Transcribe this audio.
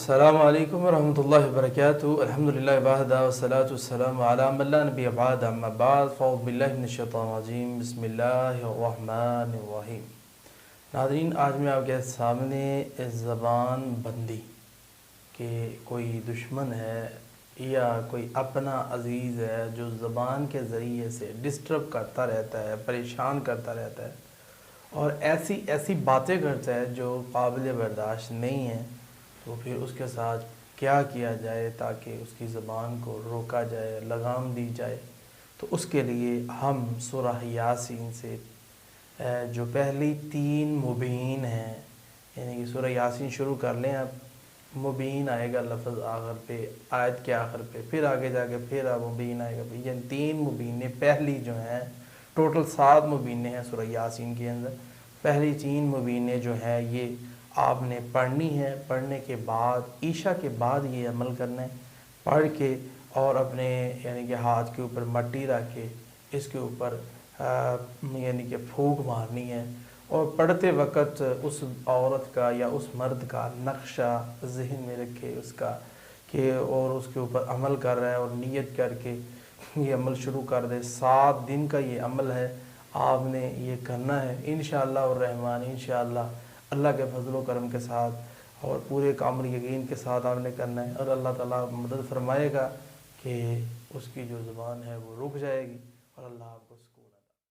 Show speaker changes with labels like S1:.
S1: السلام علیکم ورحمۃ اللہ وبرکاتہ۔ الحمدللہ وحدہ والصلاۃ والسلام علی من لا نبی بعد، اما بعد فاعوذ باللہ من الشیطان الرجیم، بسم اللہ الرحمن الرحیم۔ ناظرین، آج میں آپ کے سامنے زبان بندی کہ کوئی دشمن ہے یا کوئی اپنا عزیز ہے جو زبان کے ذریعے سے ڈسٹرب کرتا رہتا ہے، پریشان کرتا رہتا ہے اور ایسی باتیں کرتا ہے جو قابل برداشت نہیں ہیں، تو پھر اس کے ساتھ کیا کیا جائے تاکہ اس کی زبان کو روکا جائے، لگام دی جائے۔ تو اس کے لیے ہم سورہ یاسین سے جو پہلی 3 مبین ہیں، یعنی کہ سورہ یاسین شروع کر لیں اب، مبین آئے گا لفظ آخر پہ، آیت کے آخر پہ، پھر آگے جا کے پھر مبین آئے گا، یعنی 3 مبینیں پہلی جو ہیں، ٹوٹل 7 مبینیں ہیں سورہ یاسین کے اندر۔ پہلی 3 مبینیں جو ہیں یہ آپ نے پڑھنی ہے، پڑھنے کے بعد عشاء کے بعد یہ عمل کرنا ہے، پڑھ کے اور اپنے یعنی کہ ہاتھ کے اوپر مٹی رکھ کے اس کے اوپر یعنی کہ پھونک مارنی ہے، اور پڑھتے وقت اس عورت کا یا اس مرد کا نقشہ ذہن میں رکھے اس کا کہ اور اس کے اوپر عمل کر رہا ہے، اور نیت کر کے یہ عمل شروع کر دے۔ 7 دن کا یہ عمل ہے، آپ نے یہ کرنا ہے انشاءاللہ الرحمن، انشاءاللہ اللہ کے فضل و کرم کے ساتھ اور پورے کامل یقین کے ساتھ آپ نے کرنا ہے، اور اللہ تعالیٰ مدد فرمائے گا کہ اس کی جو زبان ہے وہ رک جائے گی، اور اللہ آپ کو